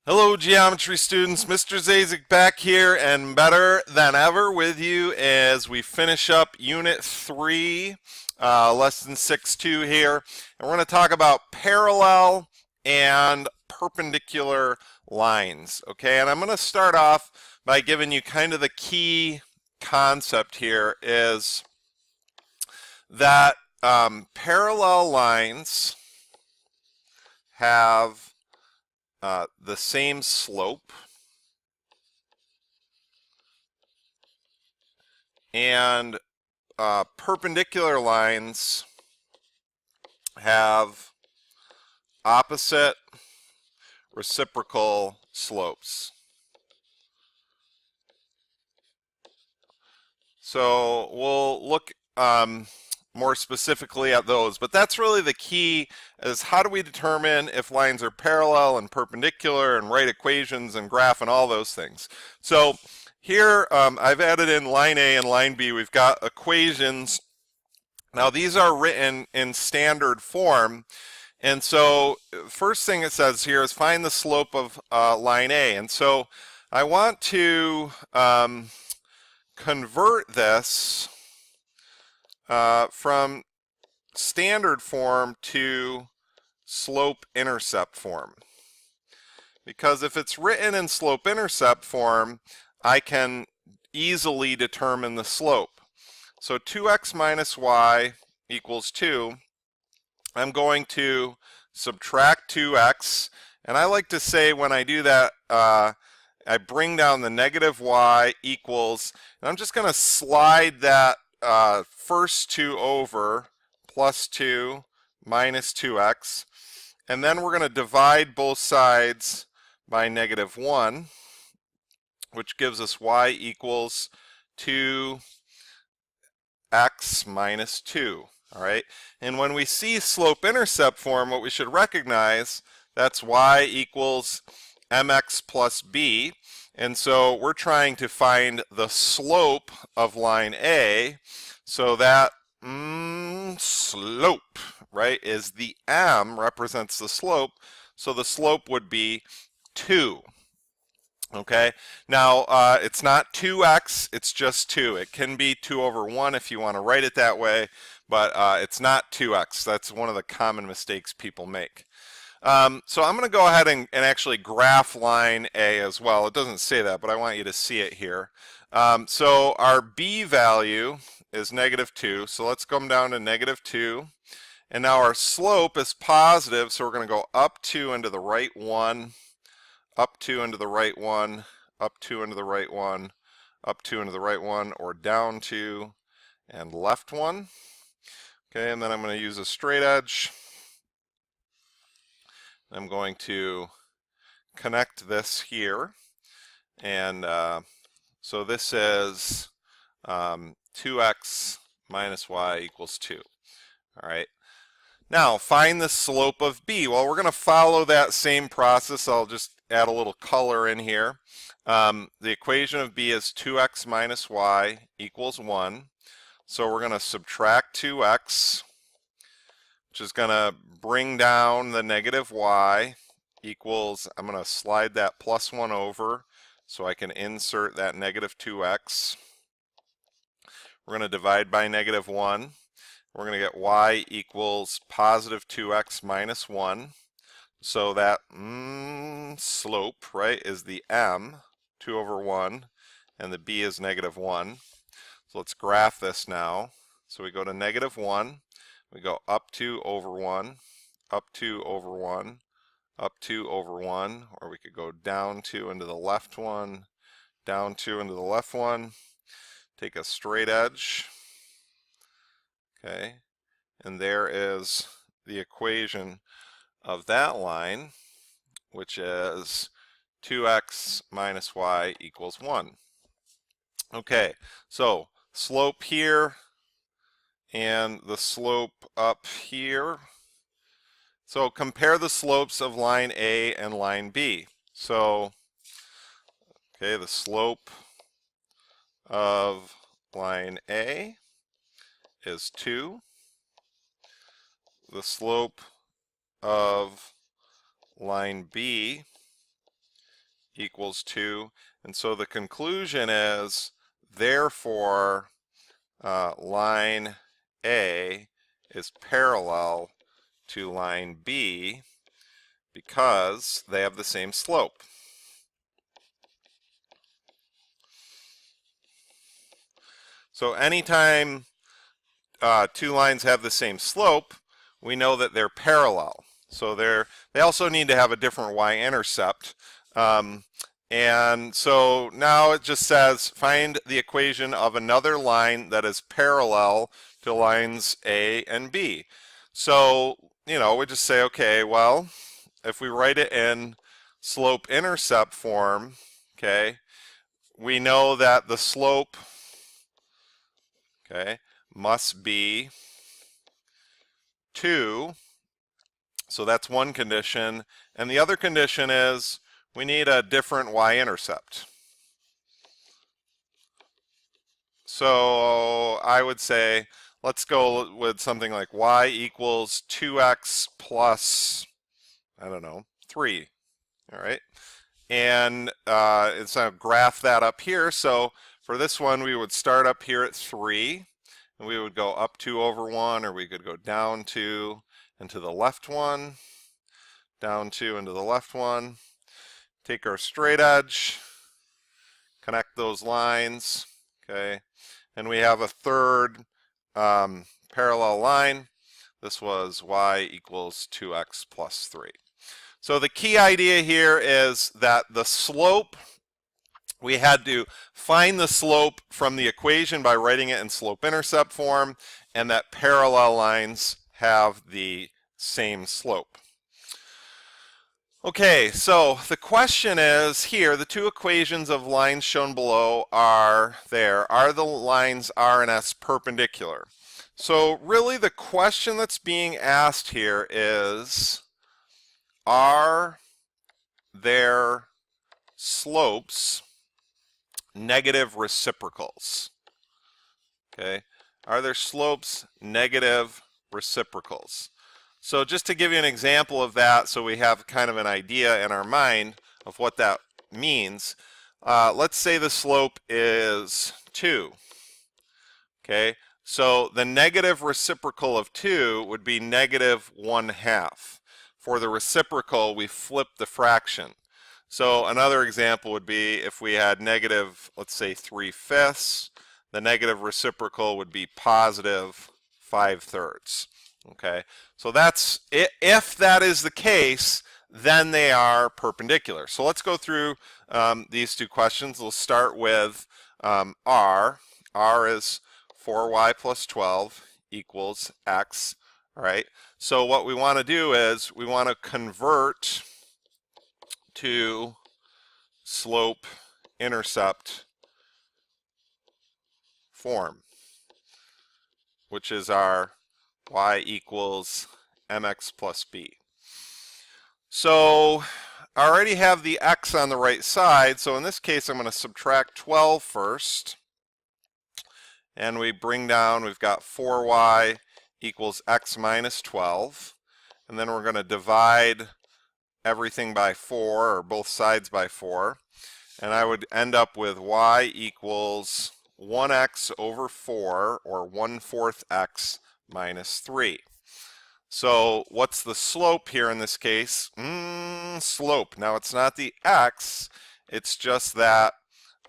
Hello, geometry students. Mr. Zacek back here and better than ever with you as we finish up Unit 3, Lesson 6.2 here. And we're going to talk about parallel and perpendicular lines. Okay, and I'm going to start off by giving you kind of the key concept here is that parallel lines have the same slope, and perpendicular lines have opposite reciprocal slopes. So we'll look more specifically at those, but that's really the key, is how do we determine if lines are parallel and perpendicular and write equations and graph and all those things. So here I've added in line A and line B. We've got equations. Now these are written in standard form, and so first thing it says here is find the slope of line A. And so I want to convert this from standard form to slope-intercept form. Because if it's written in slope-intercept form, I can easily determine the slope. So 2x minus y equals 2. I'm going to subtract 2x, and I like to say when I do that, I bring down the negative y equals, and I'm just going to slide that first 2 over, plus 2 minus 2x, and then we're going to divide both sides by negative 1, which gives us y equals 2x minus 2. All right, and when we see slope-intercept form, what we should recognize, that's y equals mx plus b. And so we're trying to find the slope of line A. So that slope, right, is the m represents the slope. So the slope would be 2. Okay, now it's not 2x, it's just 2. It can be 2 over 1 if you want to write it that way, but it's not 2x. That's one of the common mistakes people make. So I'm going to go ahead and actually graph line A as well. It doesn't say that, but I want you to see it here. So our B value is negative 2. So let's come down to negative 2. And now our slope is positive, so we're going to go up 2 into the right 1, up 2 into the right 1, up 2 into the right 1, up 2 into the right 1, or down 2 and left 1. Okay, and then I'm going to use a straight edge. I'm going to connect this here, and so this is 2x minus y equals 2. All right. Now find the slope of b. Well, we're going to follow that same process. I'll just add a little color in here. The equation of b is 2x minus y equals 1. So we're going to subtract 2x, which is going to bring down the negative y equals, I'm going to slide that plus 1 over so I can insert that negative 2x. We're going to divide by negative 1. We're going to get y equals positive 2x minus 1. So that slope, right, is the m, 2 over 1, and the b is negative 1. So let's graph this now. So we go to negative 1. We go up 2 over 1, up 2 over 1, up 2 over 1, or we could go down 2 into the left 1, down 2 into the left 1, take a straight edge, okay, and there is the equation of that line, which is 2x minus y equals 1. Okay, so slope here and the slope up here. So compare the slopes of line A and line B. So, okay, the slope of line A is 2. The slope of line B equals 2. And so the conclusion is, therefore, line A is parallel to line B because they have the same slope. So anytime two lines have the same slope, we know that they're parallel. So they also need to have a different y-intercept. And so now it just says find the equation of another line that is parallel to lines A and B. So, you know, we just say, okay, well, if we write it in slope-intercept form, okay, we know that the slope, okay, must be 2. So that's one condition. And the other condition is we need a different y-intercept. So I would say, let's go with something like y equals 2x plus, I don't know, 3. All right. And it's going to graph that up here. So for this one, we would start up here at 3. And we would go up 2 over 1, or we could go down 2 and to the left 1, down 2 and to the left 1. Take our straight edge, connect those lines, okay, and we have a third parallel line. This was y equals 2x plus 3. So the key idea here is that the slope, we had to find the slope from the equation by writing it in slope-intercept form, and that parallel lines have the same slope. Okay, so the question is here, the two equations of lines shown below are there. Are the lines R and S perpendicular? So really the question that's being asked here is, are their slopes negative reciprocals? Okay, are their slopes negative reciprocals? So just to give you an example of that, so we have kind of an idea in our mind of what that means, let's say the slope is 2. Okay, so the negative reciprocal of 2 would be negative 1/2. For the reciprocal, we flip the fraction. So another example would be if we had negative, let's say 3/5, the negative reciprocal would be positive 5/3. Okay, so that's it. If that is the case, then they are perpendicular. So let's go through these two questions. We'll start with R. R is 4y plus 12 equals x. All right, so what we want to do is we want to convert to slope-intercept form, which is our y equals mx plus b. So I already have the x on the right side, so in this case I'm going to subtract 12 first. And we bring down, we've got 4y equals x minus 12. And then we're going to divide everything by 4, or both sides by 4. And I would end up with y equals 1x over 4, or 1/4 x minus 3. So what's the slope here in this case? Slope. Now it's not the x, it's just that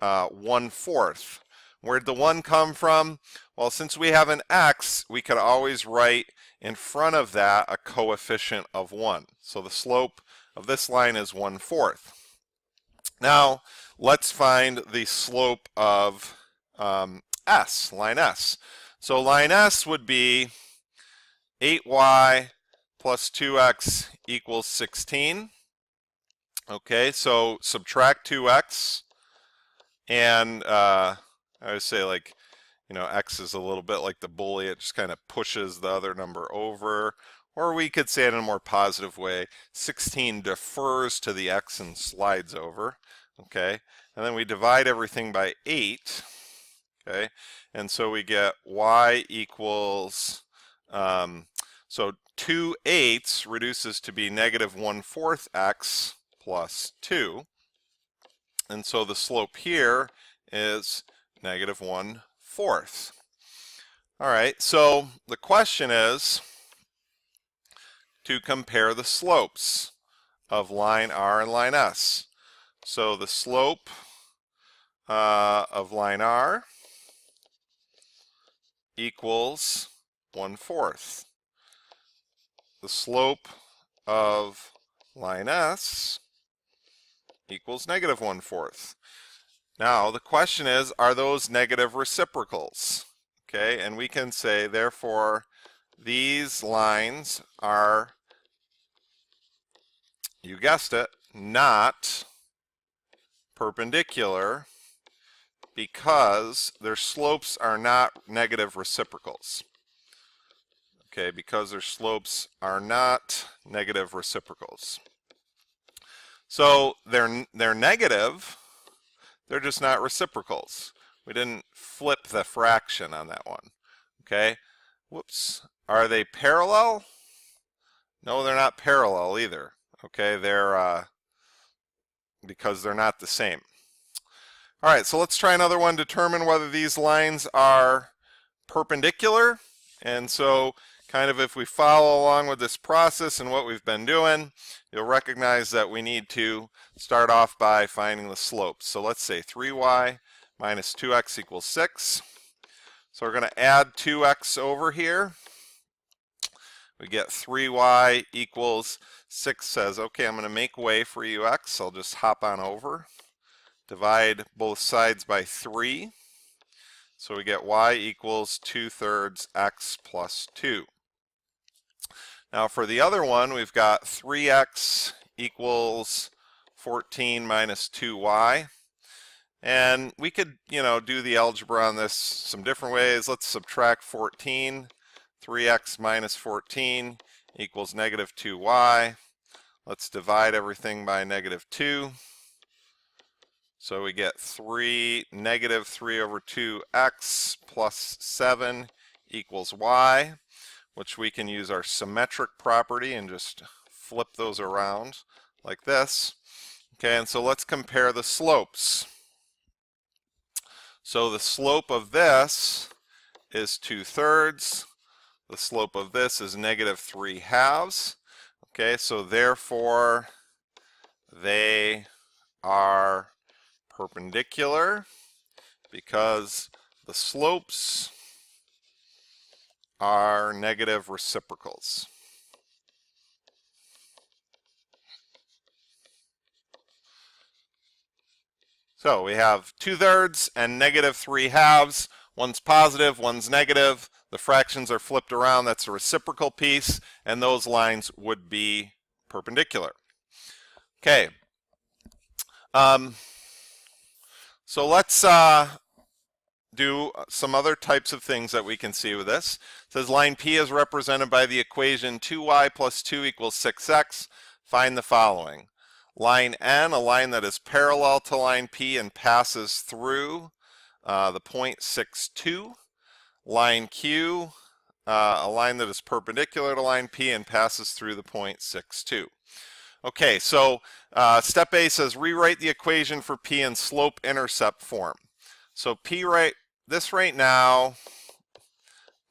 1/4. Where'd the 1 come from? Well, since we have an x, we could always write in front of that a coefficient of 1. So the slope of this line is 1/4. Now let's find the slope of S, line S. So line S would be 8y plus 2x equals 16. Okay, so subtract 2x, and I would say, like, you know, x is a little bit like the bully. It just kind of pushes the other number over. Or we could say it in a more positive way, 16 defers to the x and slides over. Okay, and then we divide everything by 8. Okay, and so we get y equals, so 2/8 reduces to be negative 1/4 x plus 2. And so the slope here is negative 1/4. All right, so the question is to compare the slopes of line R and line S. So the slope of line R equals 1/4. The slope of line S equals negative 1/4. Now the question is, are those negative reciprocals? Okay, and we can say therefore these lines are, you guessed it, not perpendicular because their slopes are not negative reciprocals. Okay, because their slopes are not negative reciprocals. So they're negative, they're just not reciprocals. We didn't flip the fraction on that one. Okay, whoops. Are they parallel? No, they're not parallel either. Okay, they're because they're not the same. All right, so let's try another one. Determine whether these lines are perpendicular. And so kind of if we follow along with this process and what we've been doing, you'll recognize that we need to start off by finding the slopes. So let's say 3y minus 2x equals 6. So we're going to add 2x over here. We get 3y equals 6 says, okay, I'm going to make way for ux. I'll just hop on over. Divide both sides by 3. So we get y equals 2/3 x plus 2. Now for the other one, we've got 3x equals 14 minus 2y. And we could, do the algebra on this some different ways. Let's subtract 14. 3x minus 14 equals negative 2y. Let's divide everything by negative 2. So we get negative 3 over 2x plus 7 equals y, which we can use our symmetric property and just flip those around like this. Okay, and so let's compare the slopes. So the slope of this is 2/3. The slope of this is negative 3/2. Okay, so therefore they are perpendicular because the slopes are negative reciprocals. So we have 2/3 and negative 3/2. One's positive, one's negative. The fractions are flipped around. That's a reciprocal piece, and those lines would be perpendicular. Okay. So let's do some other types of things that we can see with this. It says line P is represented by the equation 2y plus 2 equals 6x. Find the following. Line N, a line that is parallel to line P and passes through the point 6,2. Line Q, a line that is perpendicular to line P and passes through the point 6,2. Okay, so step A says rewrite the equation for P in slope-intercept form. So P right now,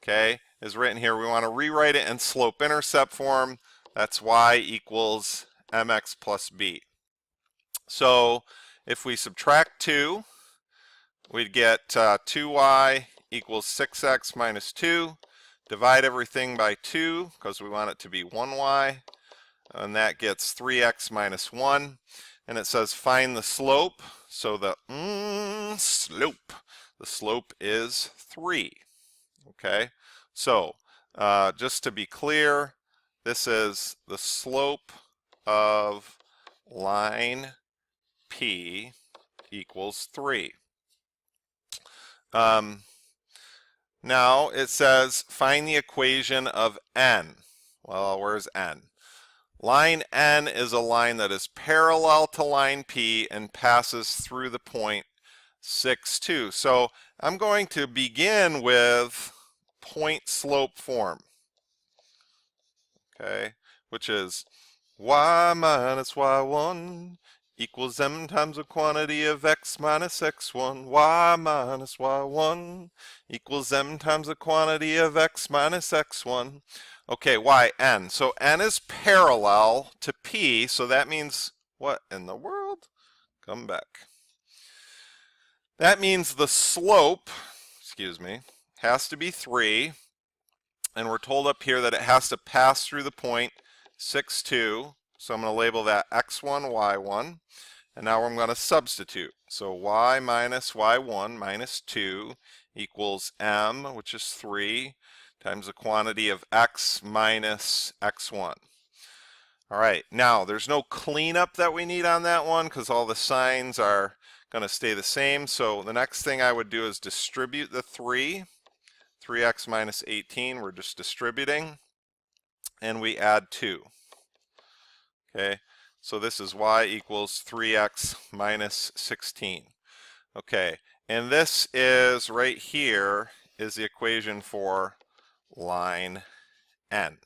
okay, is written here. We want to rewrite it in slope-intercept form. That's y equals mx plus b. So if we subtract 2, we'd get 2y equals 6x minus 2. Divide everything by 2 because we want it to be 1y. And that gets 3x minus 1. And it says find the slope. So the slope is 3. Okay, so just to be clear, this is the slope of line P equals 3. Now it says find the equation of N. Well, where's N? Line N is a line that is parallel to line P and passes through the point 6,2. So I'm going to begin with point slope form, okay, which is y minus y1 equals m times the quantity of x minus x1, y minus y1 equals m times the quantity of x minus x1. Okay, yn. So n is parallel to p, so that means what in the world? Come back. That means the slope, excuse me, has to be 3, and we're told up here that it has to pass through the point 6, 2. So I'm going to label that x1, y1. And now I'm going to substitute. So y minus y1 minus 2 equals m, which is 3, times the quantity of x minus x1. All right, now there's no cleanup that we need on that one because all the signs are going to stay the same. So the next thing I would do is distribute the 3x minus 18, we're just distributing, and we add 2. Okay, so this is y equals 3x minus 16. Okay, and this is right here is the equation for line n.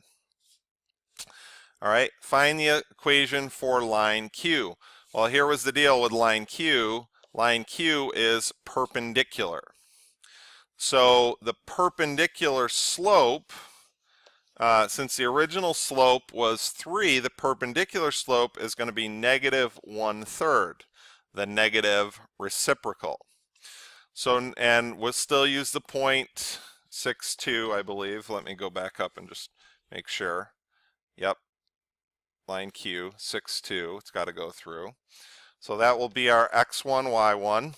All right, find the equation for line Q. Well, here was the deal with line Q. Line Q is perpendicular. So the perpendicular slope, since the original slope was 3, the perpendicular slope is going to be negative 1/3, the negative reciprocal. So, and we'll still use the 0.62, I believe. Let me go back up and just make sure. Yep, line Q, 6,2, it's got to go through. So that will be our x1, y1.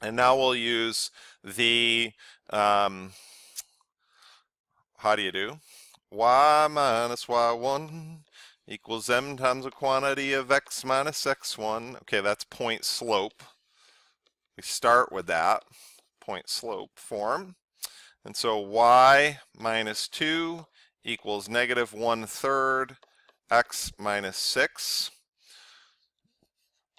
And now we'll use the, how do you do? Y minus y1 equals m times the quantity of x minus x1. Okay, that's point slope. We start with that, point slope form. And so y minus 2 equals negative 1/3 x minus 6.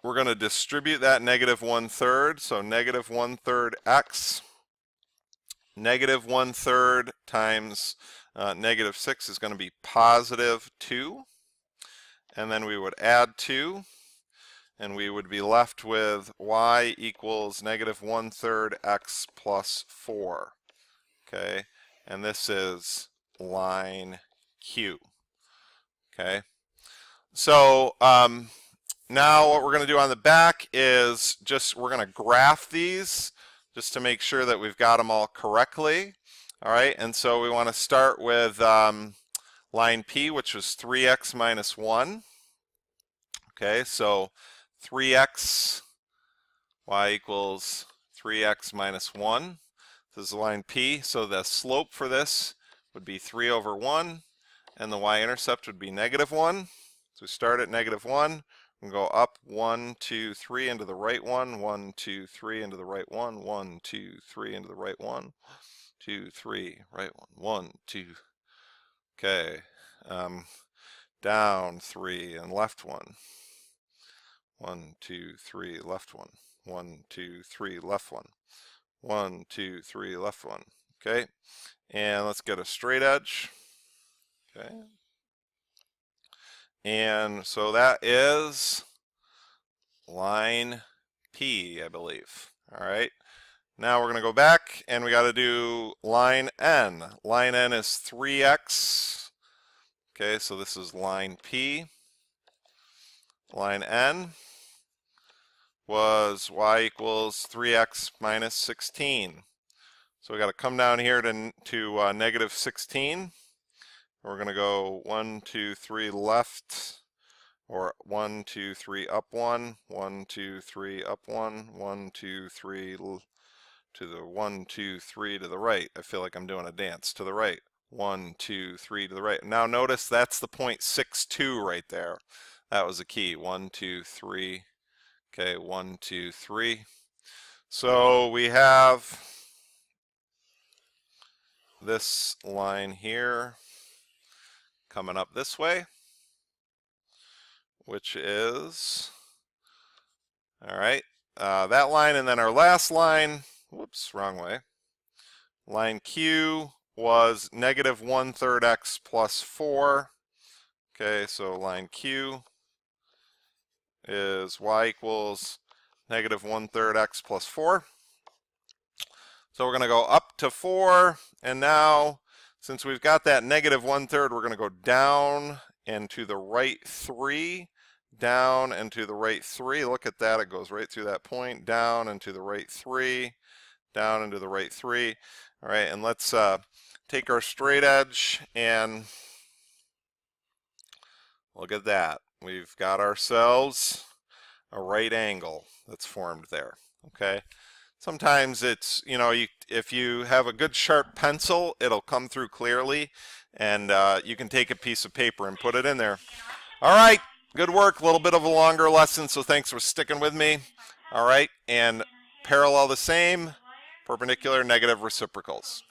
We're going to distribute that negative 1/3, so negative 1/3 x. Negative 1/3 times negative 6 is going to be positive 2. And then we would add 2. And we would be left with y equals negative 1/3 x plus 4. Okay, and this is line Q. Okay, so now what we're going to do on the back is we're going to graph these just to make sure that we've got them all correctly. All right, and so we want to start with line P, which was 3x minus 1. Okay, so 3x, y equals 3x minus 1. This is line P, so the slope for this would be 3/1, and the y-intercept would be negative 1. So we start at negative 1, and go up 1, 2, 3 into the right 1, 1, 2, 3 into the right 1, 1, 2, 3 into the right 1, 2, 3, right 1, 1, 2. Okay, down 3 and left 1. 1, 2, 3, left 1. 1, 2, 3, left 1. 1, 2, 3, left 1. Okay, and let's get a straight edge. Okay, and so that is line P, I believe. All right, now we're going to go back and we got to do line N. Line N is 3x. Okay, so this is line P. Line N was y equals 3x minus 16. So we got to come down here to negative 16. We're going to go 1, 2, 3 left, or 1, 2, 3 up 1, 1, 2, 3 up 1, 1, 2, 3 to the 1, 2, 3 to the right. I feel like I'm doing a dance to the right. 1, 2, 3 to the right. Now notice that's the 0.62 right there. That was the key. 1, 2, 3. Okay, 1, 2, 3. So we have this line here coming up this way, which is, all right, that line, and then our last line, whoops, wrong way. Line Q was negative 1/3 x plus 4. Okay, so line Q is y equals negative 1/3 x plus 4. So we're going to go up to 4, and now since we've got that negative 1/3, we're going to go down and to the right 3, down and to the right 3. Look at that, it goes right through that point, down and to the right 3, down and to the right 3. All right, and let's take our straight edge and look at that. We've got ourselves a right angle that's formed there, okay? Sometimes it's, if you have a good sharp pencil, it'll come through clearly, and you can take a piece of paper and put it in there. All right, good work. A little bit of a longer lesson, so thanks for sticking with me. All right, and parallel the same, perpendicular, negative reciprocals.